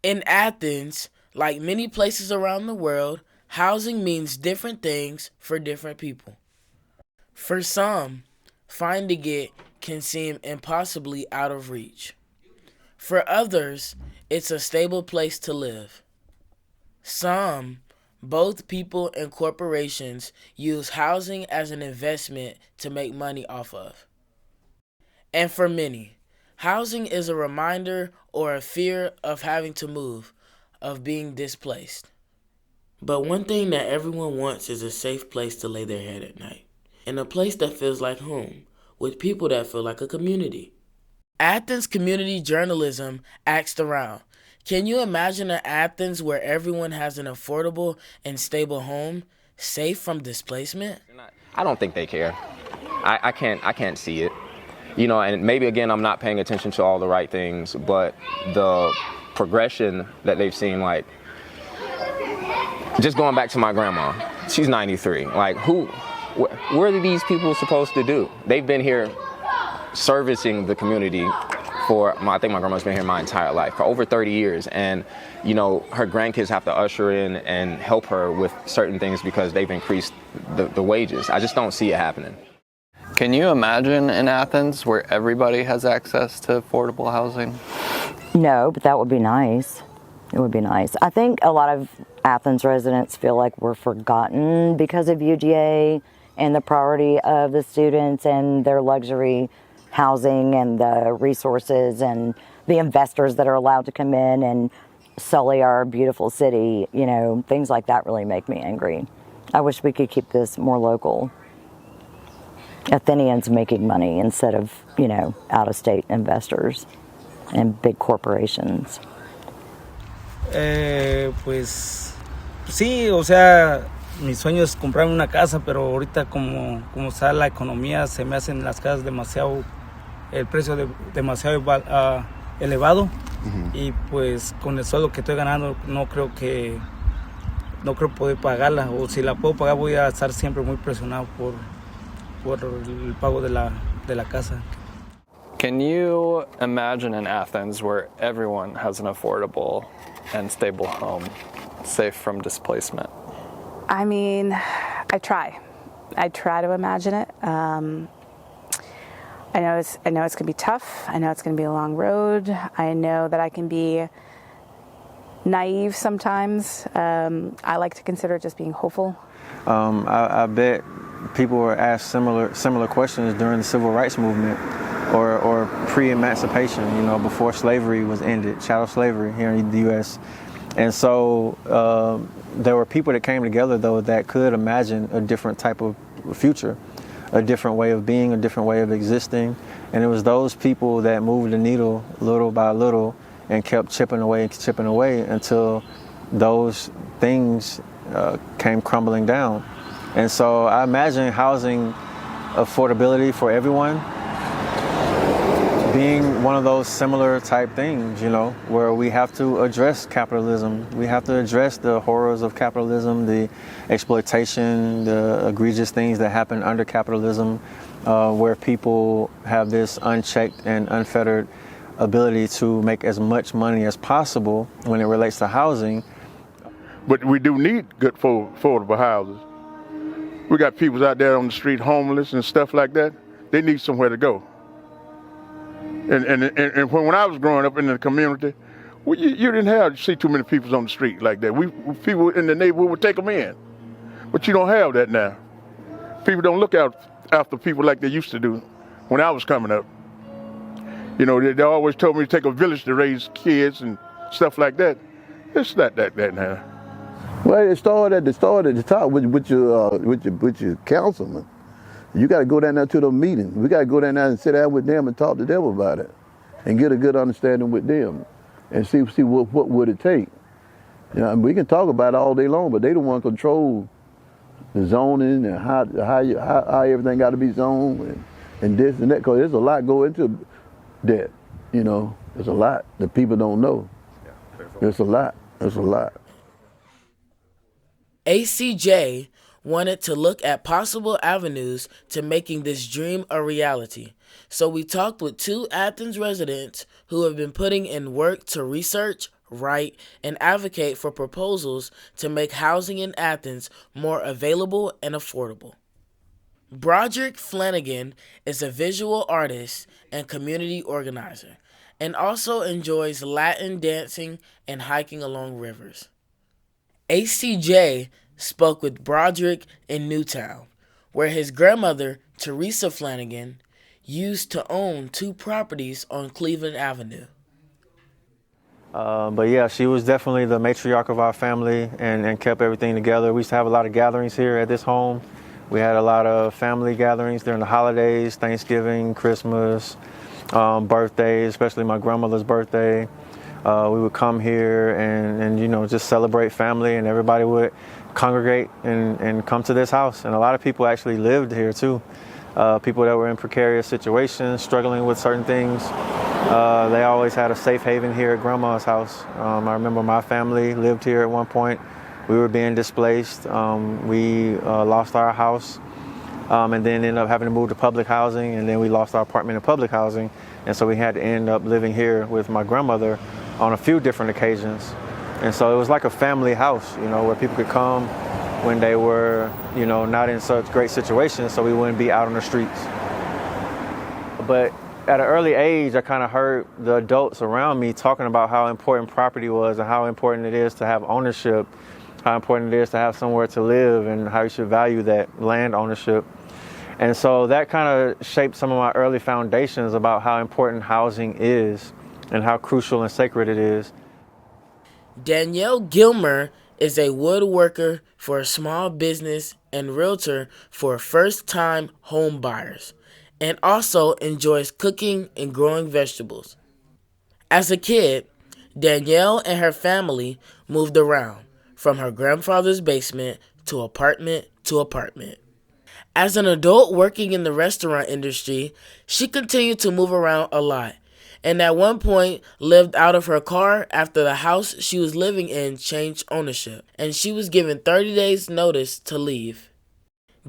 In Athens, like many places around the world, housing means different things for different people. For some, finding it can seem impossibly out of reach. For others, it's a stable place to live. Some, both people and corporations, use housing as an investment to make money off of. And for many, housing is a reminder or a fear of having to move, of being displaced. But one thing that everyone wants is a safe place to lay their head at night, and a place that feels like home, with people that feel like a community. Athens Community Journalism asked around, can you imagine an Athens where everyone has an affordable and stable home, safe from displacement? I don't think they care. I can't see it. You know, and maybe again, I'm not paying attention to all the right things, but the progression that they've seen, like, just going back to my grandma, she's 93. Like, what are these people supposed to do? They've been here servicing the community I think my grandma's been here my entire life, for over 30 years. And, you know, her grandkids have to usher in and help her with certain things because they've increased the wages. I just don't see it happening. Can you imagine in Athens where everybody has access to affordable housing? No, but that would be nice. It would be nice. I think a lot of Athens residents feel like we're forgotten because of UGA and the priority of the students and their luxury housing and the resources and the investors that are allowed to come in and sully our beautiful city. You know, things like that really make me angry. I wish we could keep this more local. Athenians making money instead of, you know, out-of-state investors and big corporations. Pues sí, o sea, mi sueño es comprarme una casa, pero ahorita como está la economía, se me hacen las casas demasiado, el precio demasiado elevado. Y pues con el sueldo que estoy ganando no creo poder pagarla, o si la puedo pagar voy a estar siempre muy presionado por el pago de la casa. Can you imagine in Athens where everyone has an affordable and stable home, safe from displacement? I mean, I try to imagine it. I know it's going to be tough. I know it's going to be a long road. I know that I can be naive sometimes. I like to consider just being hopeful. I bet people were asked similar questions during the civil rights movement or pre-emancipation, you know, before slavery was ended, chattel slavery here in the U.S. And so there were people that came together, though, that could imagine a different type of future, a different way of being, a different way of existing. And it was those people that moved the needle little by little and kept chipping away until those things came crumbling down. And so I imagine housing affordability for everyone being one of those similar type things, you know, where we have to address capitalism. We have to address the horrors of capitalism, the exploitation, the egregious things that happen under capitalism, where people have this unchecked and unfettered ability to make as much money as possible when it relates to housing. But we do need good affordable houses. We got people out there on the street homeless and stuff like that. They need somewhere to go. And when I was growing up in the community, you didn't see too many people on the street like that. People in the neighborhood would take them in, but you don't have that now. People don't look out after people like they used to do when I was coming up. You know, they always told me to take a village to raise kids and stuff like that. It's not that now. Well, it started at the top with your councilman. You got to go down there to those meetings. We got to go down there and sit down with them and talk to them about it, and get a good understanding with them, and see what would it take. You know, we can talk about it all day long, but they don't want to control the zoning and how everything got to be zoned and this and that. Because there's a lot go into that. You know, there's a lot that people don't know. There's a lot. There's a lot. ACJ wanted to look at possible avenues to making this dream a reality. So we talked with two Athens residents who have been putting in work to research, write, and advocate for proposals to make housing in Athens more available and affordable. Broderick Flanagan is a visual artist and community organizer, and also enjoys Latin dancing and hiking along rivers. ACJ spoke with Broderick in Newtown, where his grandmother, Teresa Flanagan, used to own 2 properties on Cleveland Avenue. But yeah, she was definitely the matriarch of our family and kept everything together. We used to have a lot of gatherings here at this home. We had a lot of family gatherings during the holidays, Thanksgiving, Christmas, birthdays, especially my grandmother's birthday. We would come here and just celebrate family, and everybody would congregate and come to this house. And a lot of people actually lived here too. People that were in precarious situations, struggling with certain things. They always had a safe haven here at Grandma's house. I remember my family lived here at one point. We were being displaced. We lost our house and then ended up having to move to public housing, and then we lost our apartment in public housing. And so we had to end up living here with my grandmother on a few different occasions. And so it was like a family house, where people could come when they were, not in such great situations, so we wouldn't be out on the streets. But at an early age, I kind of heard the adults around me talking about how important property was and how important it is to have ownership, how important it is to have somewhere to live, and how you should value that land ownership. And so that kind of shaped some of my early foundations about how important housing is and how crucial and sacred it is. Danielle Gilmer is a woodworker for a small business and realtor for first-time home buyers, and also enjoys cooking and growing vegetables. As a kid, Danielle and her family moved around from her grandfather's basement to apartment to apartment. As an adult working in the restaurant industry, she continued to move around a lot, and at one point lived out of her car after the house she was living in changed ownership, and she was given 30 days notice to leave.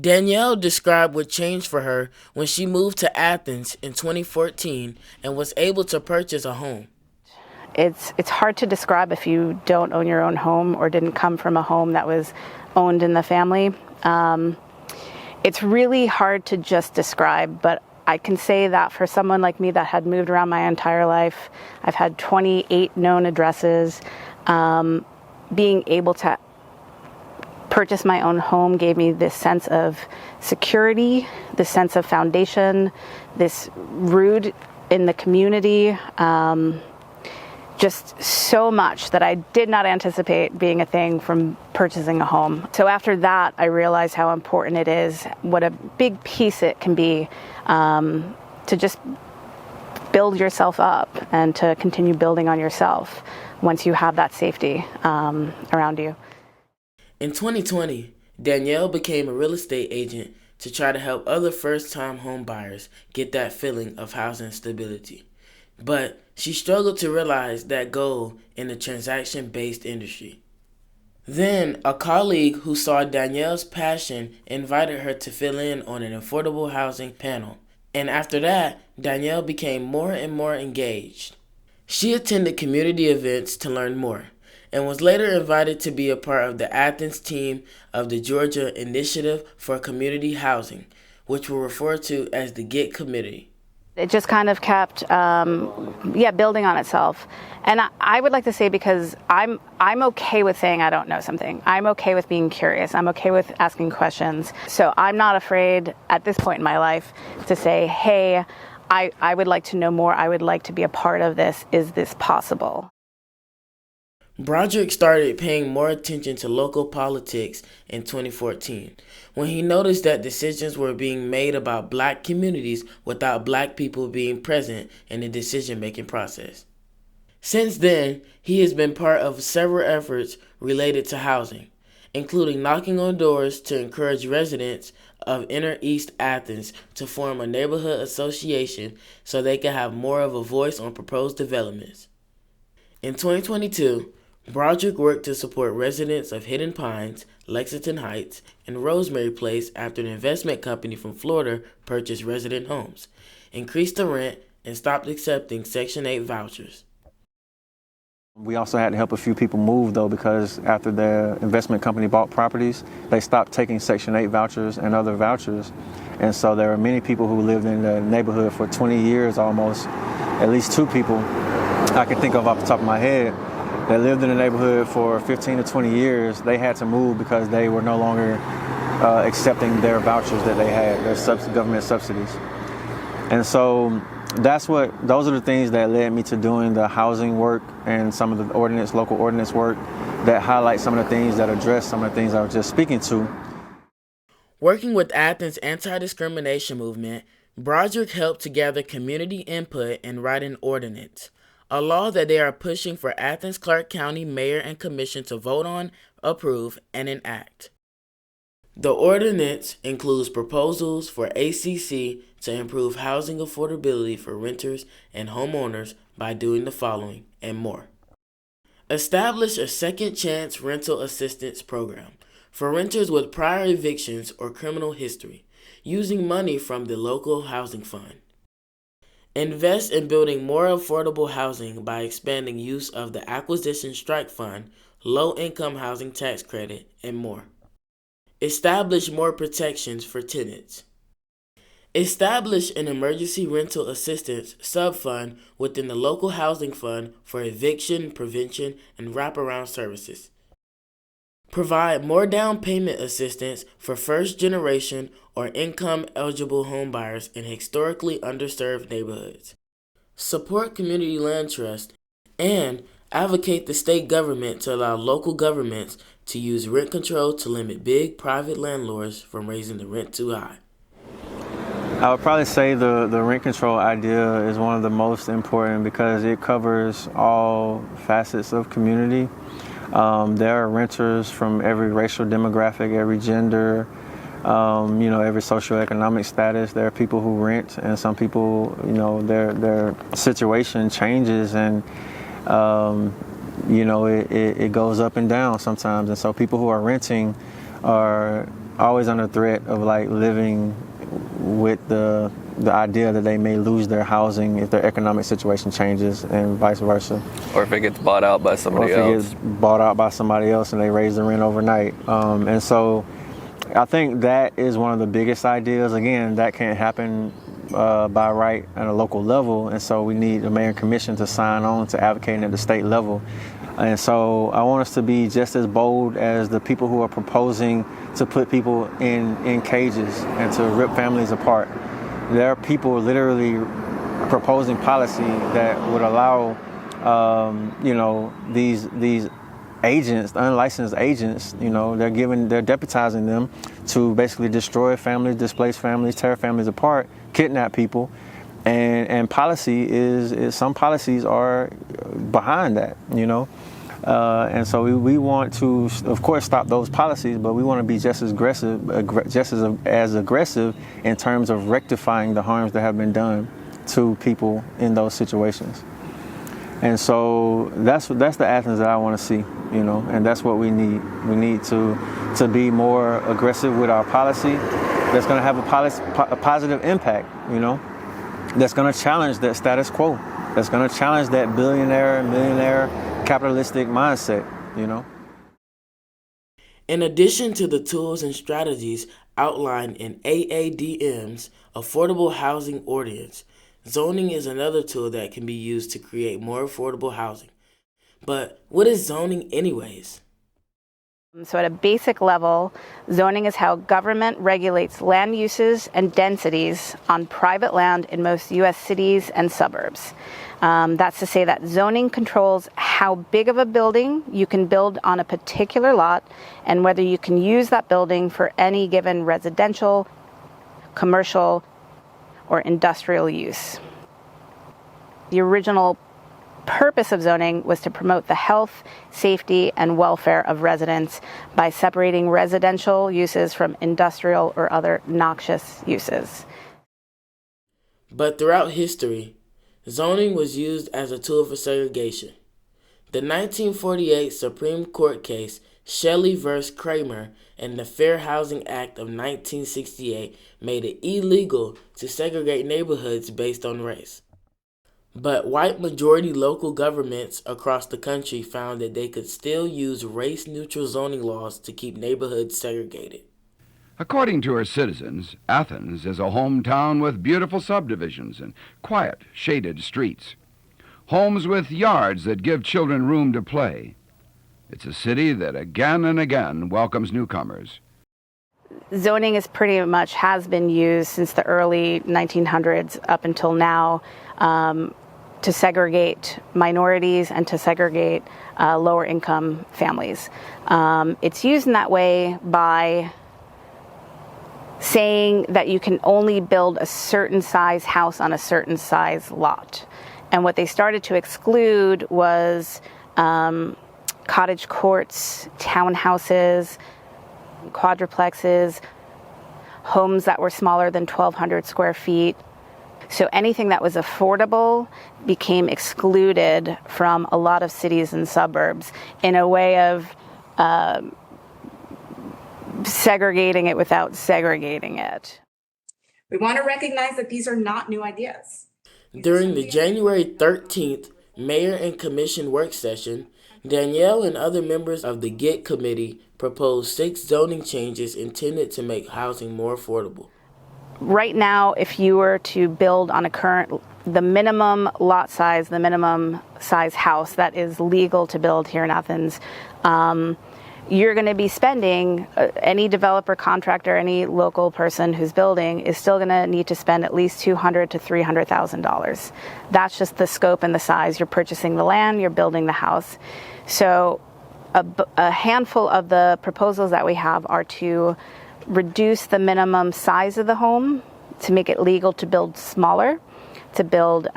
Danielle described what changed for her when she moved to Athens in 2014 and was able to purchase a home. It's hard to describe if you don't own your own home or didn't come from a home that was owned in the family. It's really hard to just describe, but I can say that for someone like me that had moved around my entire life, I've had 28 known addresses, being able to purchase my own home gave me this sense of security, this sense of foundation, this root in the community, just so much that I did not anticipate being a thing from purchasing a home. So after that, I realized how important it is, what a big piece it can be to just build yourself up and to continue building on yourself once you have that safety around you. In 2020, Danielle became a real estate agent to try to help other first-time home buyers get that feeling of housing stability. But she struggled to realize that goal in the transaction-based industry. Then, a colleague who saw Danielle's passion invited her to fill in on an affordable housing panel. And after that, Danielle became more and more engaged. She attended community events to learn more, and was later invited to be a part of the Athens team of the Georgia Initiative for Community Housing, which we'll refer to as the GET Committee. It just kind of kept, building on itself. And I would like to say, because I'm okay with saying I don't know something. I'm okay with being curious. I'm okay with asking questions. So I'm not afraid at this point in my life to say, hey, I would like to know more. I would like to be a part of this. Is this possible? Broderick started paying more attention to local politics in 2014 when he noticed that decisions were being made about Black communities without Black people being present in the decision-making process. Since then, he has been part of several efforts related to housing, including knocking on doors to encourage residents of Inner East Athens to form a neighborhood association so they can have more of a voice on proposed developments. In 2022, Broderick worked to support residents of Hidden Pines, Lexington Heights, and Rosemary Place after an investment company from Florida purchased resident homes, increased the rent, and stopped accepting Section 8 vouchers. We also had to help a few people move, though, because after the investment company bought properties, they stopped taking Section 8 vouchers and other vouchers. And so there are many people who lived in the neighborhood for 20 years almost, at least 2 people I can think of off the top of my head that lived in the neighborhood for 15 to 20 years. They had to move because they were no longer accepting their vouchers that they had, their government subsidies. And so those are the things that led me to doing the housing work and some of the local ordinance work that highlight some of the things that address some of the things I was just speaking to. Working with Athens' anti-discrimination movement, Broderick helped to gather community input and write an ordinance, a law that they are pushing for Athens-Clarke County Mayor and Commission to vote on, approve, and enact. The ordinance includes proposals for ACC to improve housing affordability for renters and homeowners by doing the following and more. Establish a second chance rental assistance program for renters with prior evictions or criminal history, using money from the local housing fund. Invest in building more affordable housing by expanding use of the Acquisition Strike Fund, low-income housing tax credit, and more. Establish more protections for tenants. Establish an emergency rental assistance sub-fund within the local housing fund for eviction, prevention, and wraparound services. Provide more down payment assistance for first-generation or income-eligible homebuyers in historically underserved neighborhoods. Support community land trust and advocate the state government to allow local governments to use rent control to limit big private landlords from raising the rent too high. I would probably say the rent control idea is one of the most important because it covers all facets of community. There are renters from every racial demographic, every gender, every socioeconomic status. There are people who rent, and some people, their situation changes, and it goes up and down sometimes. And so people who are renting are always under threat of living with the idea that they may lose their housing if their economic situation changes, and vice versa. Or if it gets bought out by somebody else. Or if it gets bought out by somebody else and they raise the rent overnight. And so I think that is one of the biggest ideas. Again, that can't happen by right at a local level, and so we need the mayor and commission to sign on to advocating at the state level. And so I want us to be just as bold as the people who are proposing to put people in cages and to rip families apart. There are people literally proposing policy that would allow, these agents, unlicensed agents, they're deputizing them to basically destroy families, displace families, tear families apart, kidnap people. And policy is some policies are behind that, and so we want to, of course, stop those policies, but we want to be just as aggressive in terms of rectifying the harms that have been done to people in those situations. And so that's the Athens that I want to see, and that's what we need. We need to be more aggressive with our policy that's going to have a positive impact, that's going to challenge that status quo, that's going to challenge that billionaire, millionaire, capitalistic mindset, In addition to the tools and strategies outlined in AADM's Affordable Housing Ordinance, zoning is another tool that can be used to create more affordable housing. But what is zoning anyways? So at a basic level, zoning is how government regulates land uses and densities on private land in most U.S. cities and suburbs. That's to say that zoning controls how big of a building you can build on a particular lot and whether you can use that building for any given residential, commercial, or industrial use. The original purpose of zoning was to promote the health, safety, and welfare of residents by separating residential uses from industrial or other noxious uses. But throughout history, zoning was used as a tool for segregation. The 1948 Supreme Court case Shelley v. Kramer and the Fair Housing Act of 1968 made it illegal to segregate neighborhoods based on race. But white majority local governments across the country found that they could still use race-neutral zoning laws to keep neighborhoods segregated. According to her citizens, Athens is a hometown with beautiful subdivisions and quiet, shaded streets. Homes with yards that give children room to play. It's a city that again and again welcomes newcomers. Zoning is pretty much has been used since the early 1900s up until now to segregate minorities and to segregate lower income families. It's used in that way by saying that you can only build a certain size house on a certain size lot. And what they started to exclude was cottage courts, townhouses, quadruplexes, homes that were smaller than 1,200 square feet. So anything that was affordable became excluded from a lot of cities and suburbs in a way of segregating it without segregating it. We want to recognize that these are not new ideas. During the January 13th Mayor and Commission work session, Danielle and other members of the GET committee proposed 6 zoning changes intended to make housing more affordable. Right now, if you were to build on the minimum lot size, the minimum size house that is legal to build here in Athens, you're going to be spending, any developer, contractor, any local person who's building is still going to need to spend at least $200,000 to $300,000. That's just the scope and the size. You're purchasing the land, you're building the house. So a handful of the proposals that we have are to reduce the minimum size of the home, to make it legal to build smaller, to build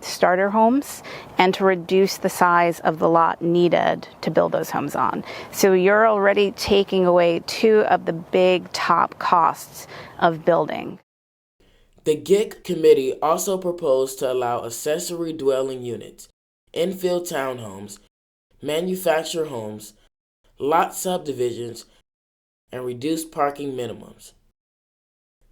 starter homes, and to reduce the size of the lot needed to build those homes on. So you're already taking away 2 of the big top costs of building. The GIC committee also proposed to allow accessory dwelling units, infill townhomes, manufactured homes, lot subdivisions, and reduced parking minimums.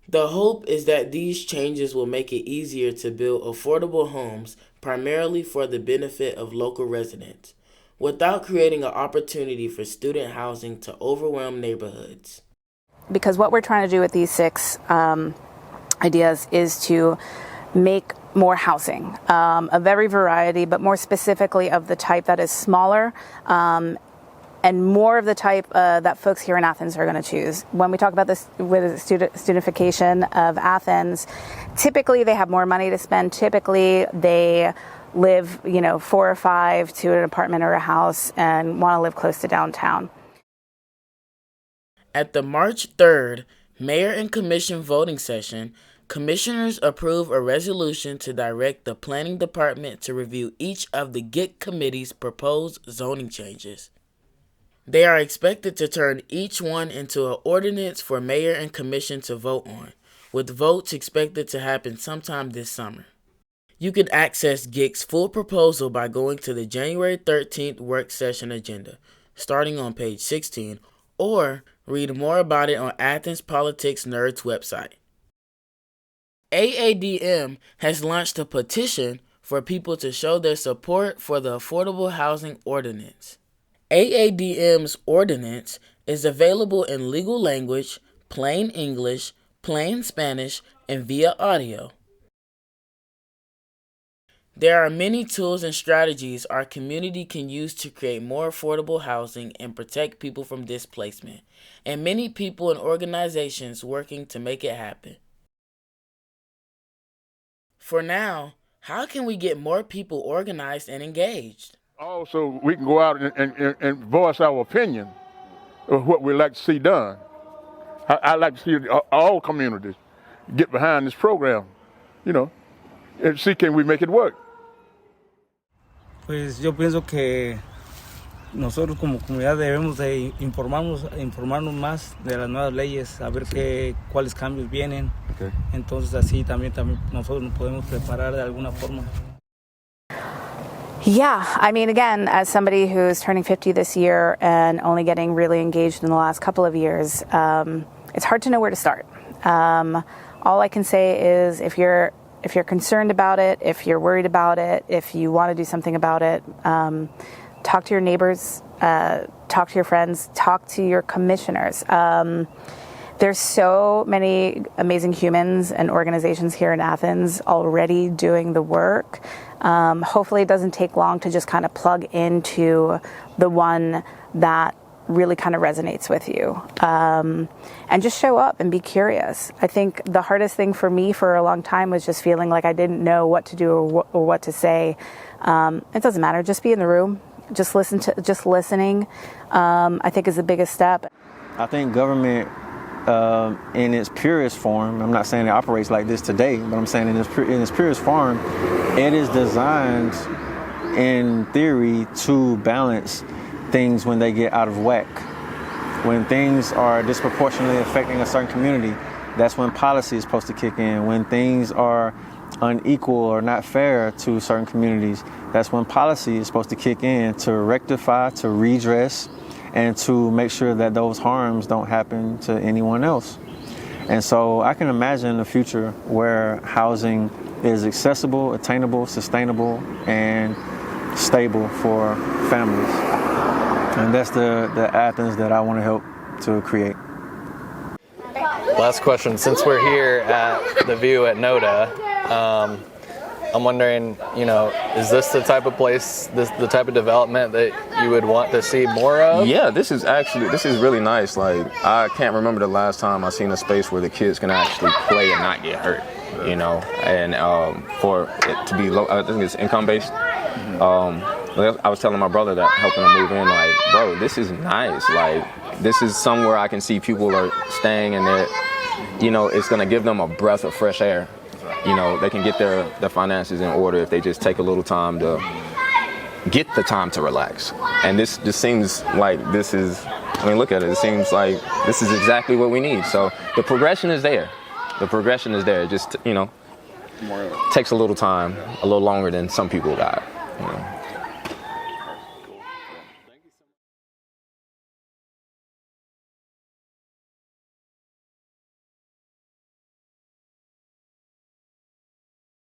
The hope is that these changes will make it easier to build affordable homes primarily for the benefit of local residents, without creating an opportunity for student housing to overwhelm neighborhoods. Because what we're trying to do with these 6 ideas is to make more housing of every variety, but more specifically of the type that is smaller and more of the type that folks here in Athens are going to choose. When we talk about this with studentification of Athens, typically they have more money to spend. Typically they live, 4 or 5 to an apartment or a house and want to live close to downtown. At the March 3rd Mayor and Commission voting session, commissioners approved a resolution to direct the Planning Department to review each of the GIC committee's proposed zoning changes. They are expected to turn each one into an ordinance for Mayor and Commission to vote on, with votes expected to happen sometime this summer. You can access GIC's full proposal by going to the January 13th work session agenda, starting on page 16, or read more about it on Athens Politics Nerd's website. AADM has launched a petition for people to show their support for the Affordable Housing Ordinance. AADM's ordinance is available in legal language, plain English, plain Spanish, and via audio. There are many tools and strategies our community can use to create more affordable housing and protect people from displacement, and many people and organizations working to make it happen. For now, how can we get more people organized and engaged? Also, we can go out and voice our opinion of what we'd like to see done. I'd like to see all communities get behind this program, and see can we make it work. Pues yo pienso que nosotros como comunidad debemos de informarnos más de las nuevas leyes, saber cuáles cambios vienen. Okay. Entonces así también nosotros nos podemos preparar de alguna forma. Yeah, I mean, again, as somebody who's turning 50 this year and only getting really engaged in the last couple of years, it's hard to know where to start. All I can say is if you're if you're concerned about it, if you're worried about it, if you want to do something about it, talk to your neighbors, talk to your friends, talk to your commissioners. There's so many amazing humans and organizations here in Athens already doing the work. Hopefully it doesn't take long to just kind of plug into the one that really kind of resonates with you. And just show up and be curious. I think the hardest thing for me for a long time was just feeling like I didn't know what to do or what to say. It doesn't matter. Just be in the room. Just listening, I think is the biggest step. I think government, in its purest form, I'm not saying it operates like this today, but I'm saying in its purest form, it is designed in theory to balance things when they get out of whack. When things are disproportionately affecting a certain community, that's when policy is supposed to kick in. When things are unequal or not fair to certain communities, that's when policy is supposed to kick in to rectify, to redress, and to make sure that those harms don't happen to anyone else. And so I can imagine a future where housing is accessible, attainable, sustainable, and stable for families. And that's the Athens that I want to help to create. Last question. Since we're here at the View at NODA, I'm wondering, is this the type of place, the type of development that you would want to see more of? Yeah, this is really nice. Like, I can't remember the last time I seen a space where the kids can actually play and not get hurt, and for it to be low, I think it's income-based. I was telling my brother that helping him move in, like, bro, this is nice. Like, this is somewhere I can see people are staying and they're, it's going to give them a breath of fresh air. They can get their finances in order if they just take a little time to get the time to relax. And this just seems like look at it. It seems like this is exactly what we need. So the progression is there. It just, takes a little time, a little longer than some people got.